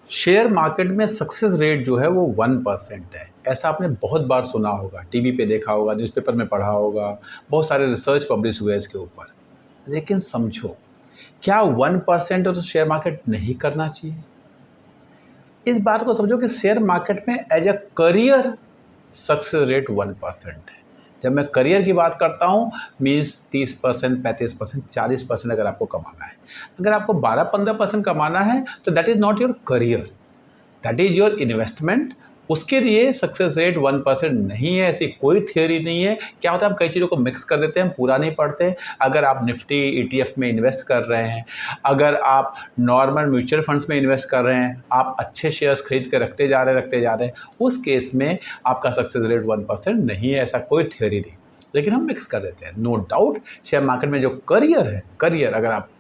Share market में success rate जो है वो 1% है। ऐसा आपने बहुत बार सुना होगा, टीवी पे देखा होगा, न्यूज़पेपर में पढ़ा होगा, बहुत सारे रिसर्च पब्लिश हुए इसके ऊपर। लेकिन समझो, क्या 1% तो शेयर मार्केट नहीं करना चाहिए? इस बात को समझो कि शेयर मार्केट में as a career success rate 1% है। जब मैं करियर की बात करता हूँ मीन्स 30%, 35%, 40% अगर आपको कमाना है। अगर आपको 12-15% कमाना है तो that is not your career, that is your investment. उसके लिए सक्सेस रेट 1% नहीं है, ऐसी कोई थियोरी नहीं है। क्या होता है, हम कई चीज़ों को मिक्स कर देते हैं, पूरा नहीं पढ़ते। अगर आप निफ्टी ETF में इन्वेस्ट कर रहे हैं, अगर आप नॉर्मल म्यूचुअल फंड्स में इन्वेस्ट कर रहे हैं, आप अच्छे शेयर्स खरीद के रखते जा रहे हैं, उस केस में आपका सक्सेस रेट 1% नहीं है, ऐसा कोई थियोरी नहीं। लेकिन हम मिक्स कर देते हैं। नो डाउट शेयर मार्केट में जो करियर है, करियर अगर आप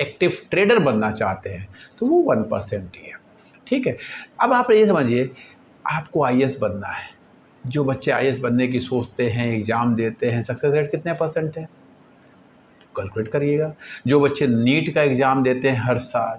एक्टिव ट्रेडर बनना चाहते हैं तो वो 1% ही है। ठीक है, अब आप ये समझिए, आपको IAS बनना है। जो बच्चे IAS बनने की सोचते हैं, एग्ज़ाम देते हैं, सक्सेस रेट कितने % है कैलकुलेट करिएगा। जो बच्चे नीट का एग्ज़ाम देते हैं हर साल,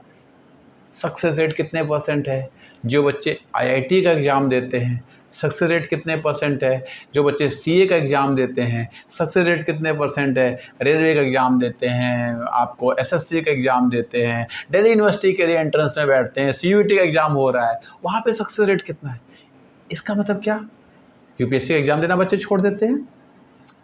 सक्सेस रेट कितने % है। जो बच्चे IIT का एग्ज़ाम देते हैं, सक्सेस रेट कितने % है। जो बच्चे CA का एग्ज़ाम देते हैं, सक्सेस रेट कितने % है। रेलवे का एग्ज़ाम देते हैं, आपको SSC का एग्ज़ाम देते हैं, दिल्ली यूनिवर्सिटी के लिए एंट्रेंस में बैठते हैं, CUET का एग्ज़ाम हो रहा है, वहाँ पे सक्सेस रेट कितना है। इसका मतलब क्या, UPSC का एग्ज़ाम देना बच्चे छोड़ देते हैं,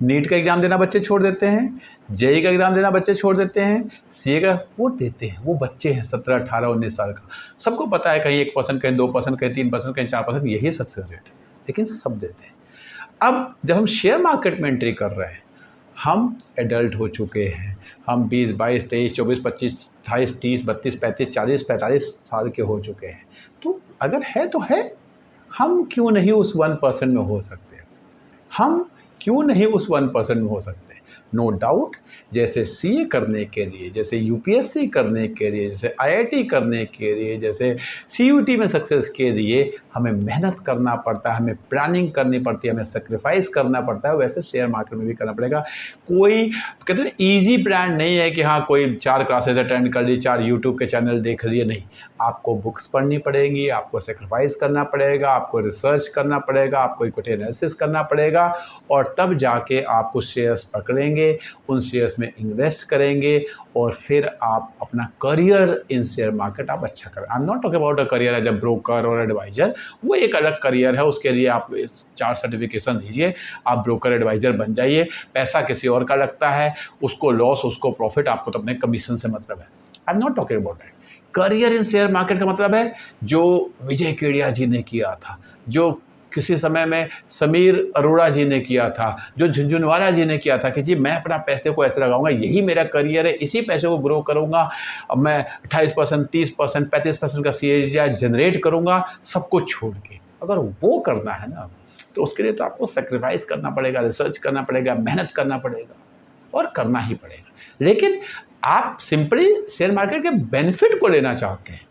नीट का एग्ज़ाम देना बच्चे छोड़ देते हैं, JEE का एग्ज़ाम देना बच्चे छोड़ देते हैं, CA का वो देते हैं। वो बच्चे हैं 17, 18, 19 साल का। सबको पता है कहीं 1%, कहीं 2%, कहीं 3%, कहीं 4%, यही सक्सेस रेट है, लेकिन सब देते हैं। अब जब हम शेयर मार्केट में एंट्री कर रहे हैं, हम एडल्ट हो चुके हैं, हम 20, 22, 23, 24, 25, 28, 30, 32, 35, 40, 45 साल के हो चुके हैं। तो अगर है तो है, हम क्यों नहीं उस 1% में हो सकते? हम क्यों नहीं उस 1% में हो सकते? नो डाउट, जैसे CA करने के लिए, जैसे UPSC करने के लिए, जैसे IIT करने के लिए, जैसे CUET में सक्सेस के लिए हमें मेहनत करना पड़ता है, हमें प्लानिंग करनी पड़ती है, हमें सेक्रीफाइस करना पड़ता है, वैसे शेयर मार्केट में भी करना पड़ेगा। कोई कहते हैं ईजी प्लान नहीं है कि हाँ कोई 4 क्लासेस अटेंड कर ली, 4 YouTube के चैनल देख लिए, नहीं। आपको बुक्स पढ़नी पड़ेंगी, आपको सेक्रीफाइस करना पड़ेगा, आपको रिसर्च करना पड़ेगा, आपको इक्विटी एनालिसिस करना पड़ेगा, और तब जाके आप कुछ शेयर्स पकड़ेंगे, उन शेयर्स में इन्वेस्ट करेंगे, और फिर आप अपना करियर इन शेयर मार्केट आप अच्छा करें। I am not talking about a career as a broker और एडवाइजर, वो एक अलग करियर है। उसके लिए आप 4 सर्टिफिकेशन लीजिए, आप ब्रोकर एडवाइज़र बन जाइए, पैसा किसी और का लगता है, उसको लॉस उसको प्रॉफिट, आपको तो अपने कमीशन से मतलब है। आई am not talking about that. Career in share market का मतलब है जो विजय केडिया जी ने किया था, जो किसी समय में समीर अरोड़ा जी ने किया था, जो झुनझुनवाला जी ने किया था कि जी मैं अपना पैसे को ऐसे लगाऊंगा, यही मेरा करियर है, इसी पैसे को ग्रो करूंगा, अब मैं 28%, 30%, 35% का CAGR जनरेट करूंगा, सब कुछ छोड़ के। अगर वो करना है ना, तो उसके लिए तो आपको सेक्रीफाइस करना पड़ेगा, रिसर्च करना पड़ेगा, मेहनत करना पड़ेगा, और करना ही पड़ेगा। लेकिन आप सिंपली शेयर मार्केट के बेनिफिट को लेना चाहते हैं,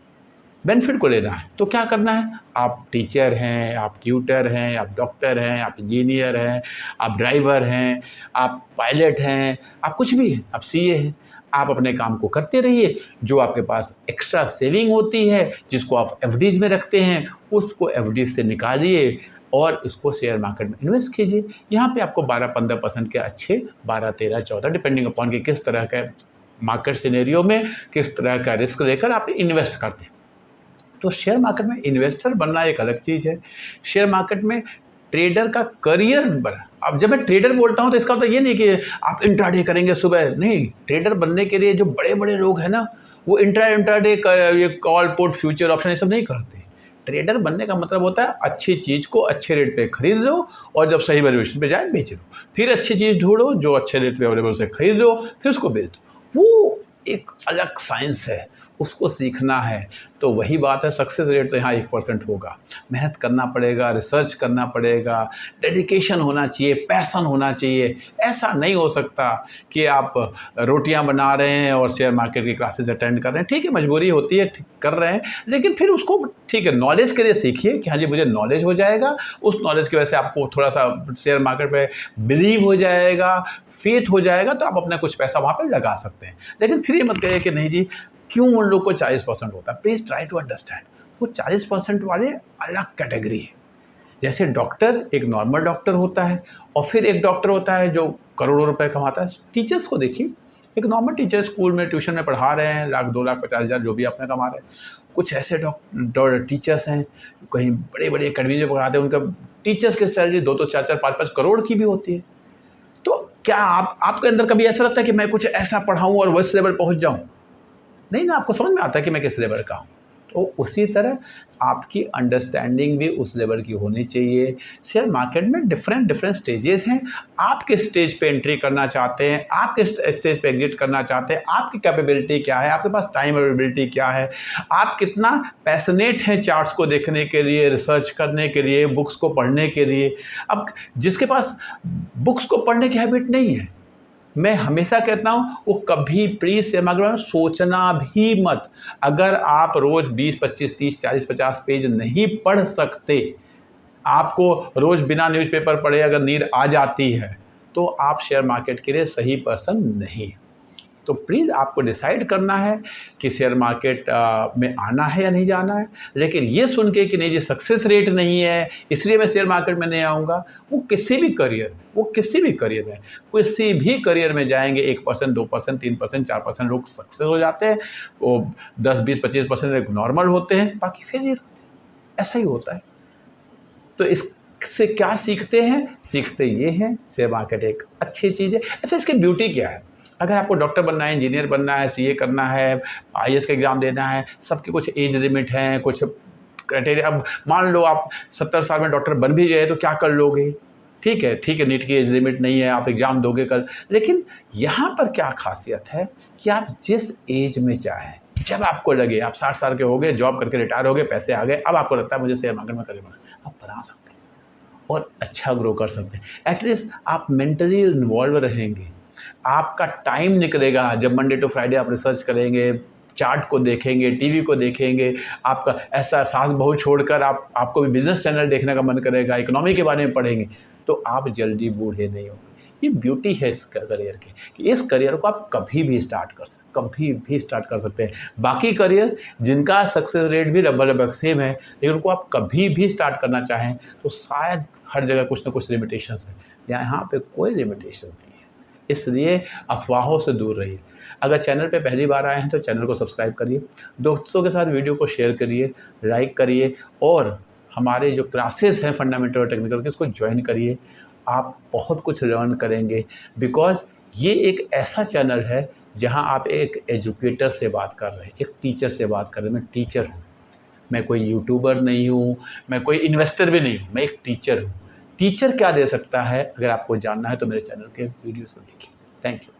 बेनिफिट को लेना है, तो क्या करना है? आप टीचर हैं, आप ट्यूटर हैं, आप डॉक्टर हैं, आप इंजीनियर हैं, आप ड्राइवर हैं, आप पायलट हैं, आप कुछ भी हैं, आप CA हैं। आप अपने काम को करते रहिए। जो आपके पास एक्स्ट्रा सेविंग होती है, जिसको आप FDs में रखते हैं, उसको FDs से निकालिए और इसको शेयर मार्केट में इन्वेस्ट कीजिए। यहाँ पे आपको 12-15% के अच्छे 12, 13, 14 डिपेंडिंग अपॉन कि किस तरह का मार्केट सिनेरियो में किस तरह का रिस्क लेकर आप इन्वेस्ट करते हैं। तो शेयर मार्केट में इन्वेस्टर बनना एक अलग चीज़ है। शेयर मार्केट में ट्रेडर का करियर बना। अब जब मैं ट्रेडर बोलता हूँ तो इसका मतलब ये नहीं कि आप इंट्राडे करेंगे सुबह, नहीं। ट्रेडर बनने के लिए जो बड़े बड़े लोग हैं ना, वो इंट्राडे ये कॉल पुट फ्यूचर ऑप्शन ये सब नहीं करते। ट्रेडर बनने का मतलब होता है अच्छी चीज़ को अच्छे रेट पे खरीद लो, और जब सही वैल्यूएशन पे जाए बेच लो, फिर अच्छी चीज़ ढूंढो जो अच्छे रेट पे अवेलेबल उसे खरीद लो, फिर उसको बेच दो। वो एक अलग साइंस है, उसको सीखना है। तो वही बात है, सक्सेस रेट तो यहाँ 1% होगा। मेहनत करना पड़ेगा, रिसर्च करना पड़ेगा, डेडिकेशन होना चाहिए, पैशन होना चाहिए। ऐसा नहीं हो सकता कि आप रोटियां बना रहे हैं और शेयर मार्केट की क्लासेस अटेंड कर रहे हैं। ठीक है, मजबूरी होती है, कर रहे हैं, लेकिन फिर उसको ठीक है नॉलेज के लिए सीखिए कि हाँ जी मुझे नॉलेज हो जाएगा। उस नॉलेज की वजह से आपको थोड़ा सा शेयर मार्केट पे बिलीव हो जाएगा, फेथ हो जाएगा, तो आप अपना कुछ पैसा वहाँ पर लगा सकते हैं। लेकिन फिर ये मत कहिए कि नहीं जी क्यों उन लोग को 40% होता है। Please please try to understand. वो 40% वाले अलग कैटेगरी है। जैसे डॉक्टर, एक नॉर्मल डॉक्टर होता है और फिर एक डॉक्टर होता है जो करोड़ों रुपए कमाता है। टीचर्स को देखिए, एक नॉर्मल टीचर स्कूल में ट्यूशन में पढ़ा रहे हैं, लाख 2,50,000 जो भी अपने कमा रहे हैं। कुछ ऐसे टीचर्स हैं कहीं बड़े बड़े अकेडमी में पढ़ाते हैं, उनका टीचर्स की सैलरी 2-2, 4-4, 5-5 करोड़ की भी होती है। तो क्या आपके अंदर कभी ऐसा लगता है कि मैं कुछ ऐसा पढ़ाऊँ और उस लेवल पहुँच जाऊँ? नहीं ना, आपको समझ में आता है कि मैं किस लेवल का हूँ। तो उसी तरह आपकी अंडरस्टैंडिंग भी उस लेवल की होनी चाहिए। शेयर मार्केट में डिफरेंट स्टेजेस हैं। आप किस स्टेज पे एंट्री करना चाहते हैं, आप किस स्टेज पे एग्जिट करना चाहते हैं, आपकी कैपेबिलिटी क्या है, आपके पास टाइम अवेलेबिलिटी क्या है, आप कितना पैशनेट हैं चार्ट्स को देखने के लिए, रिसर्च करने के लिए, बुक्स को पढ़ने के लिए। अब जिसके पास बुक्स को पढ़ने की हैबिट नहीं है, मैं हमेशा कहता हूँ वो कभी प्लीज शेयर मार्केट में सोचना भी मत। अगर आप रोज 20, 25, 30, 40, 50 पेज नहीं पढ़ सकते, आपको रोज बिना न्यूज़पेपर पढ़े अगर नींद आ जाती है, तो आप शेयर मार्केट के लिए सही पर्सन नहीं। तो प्लीज़ आपको डिसाइड करना है कि शेयर मार्केट में आना है या नहीं जाना है। लेकिन ये सुन के कि नहीं जी सक्सेस रेट नहीं है इसलिए मैं शेयर मार्केट में नहीं आऊँगा, वो किसी भी करियर में किसी भी करियर में जाएंगे 1%, 2%, 3%, 4% लोग सक्सेस हो जाते हैं, वो 10, 20, 25% नॉर्मल होते हैं, बाकी फेलियर होते हैं। ऐसा ही होता है। तो इससे क्या सीखते हैं? सीखते ये हैं शेयर मार्केट एक अच्छी चीज़ है। अच्छा, इसकी ब्यूटी क्या है? अगर आपको डॉक्टर बनना है, इंजीनियर बनना है, सीए करना है, आईएएस का एग्ज़ाम देना है, सबकी कुछ एज लिमिट है, कुछ क्राइटेरिया। अब मान लो आप 70 साल में डॉक्टर बन भी गए तो क्या कर लोगे? ठीक है, नीट की एज लिमिट नहीं है, आप एग्ज़ाम दोगे कल। लेकिन यहाँ पर क्या खासियत है कि आप जिस एज में चाहें, जब आपको लगे आप 60 साल के हो गए, जॉब करके रिटायर हो गए, पैसे आ गए, अब आपको लगता है मुझे शेयर मार्केट में करियर बनाना, आप बना सकते हैं और अच्छा ग्रो कर सकते हैं। एटलीस्ट आप मेंटली इन्वॉल्व रहेंगे, आपका टाइम निकलेगा। जब मंडे टू फ्राइडे आप रिसर्च करेंगे, चार्ट को देखेंगे, टीवी को देखेंगे, आपका ऐसा सास बहू छोड़कर आपको भी बिजनेस चैनल देखने का मन करेगा, इकोनॉमी के बारे में पढ़ेंगे, तो आप जल्दी बूढ़े नहीं होंगे। ये ब्यूटी है इस करियर की कि इस करियर को आप कभी भी स्टार्ट कर सकते हैं। बाकी करियर जिनका सक्सेस रेट भी लगभग सेम है, लेकिन उनको आप कभी भी स्टार्ट करना चाहें तो शायद हर जगह कुछ ना कुछ लिमिटेशंस हैं। यहाँ पे कोई लिमिटेशन नहीं है, इसलिए अफवाहों से दूर रहिए। अगर चैनल पे पहली बार आए हैं तो चैनल को सब्सक्राइब करिए, दोस्तों के साथ वीडियो को शेयर करिए, लाइक करिए और हमारे जो क्लासेस हैं फंडामेंटल और टेक्निकल के, उसको ज्वाइन करिए। आप बहुत कुछ लर्न करेंगे, बिकॉज़ ये एक ऐसा चैनल है जहां आप एक एजुकेटर से बात कर रहे हैं, एक टीचर से बात कर रहे हैं। मैं टीचर हूँ, मैं कोई यूट्यूबर नहीं हूँ, मैं कोई इन्वेस्टर भी नहीं हूँ, मैं एक टीचर हूँ। टीचर क्या दे सकता है, अगर आपको जानना है तो मेरे चैनल के वीडियोज़ को देखिए। Thank you.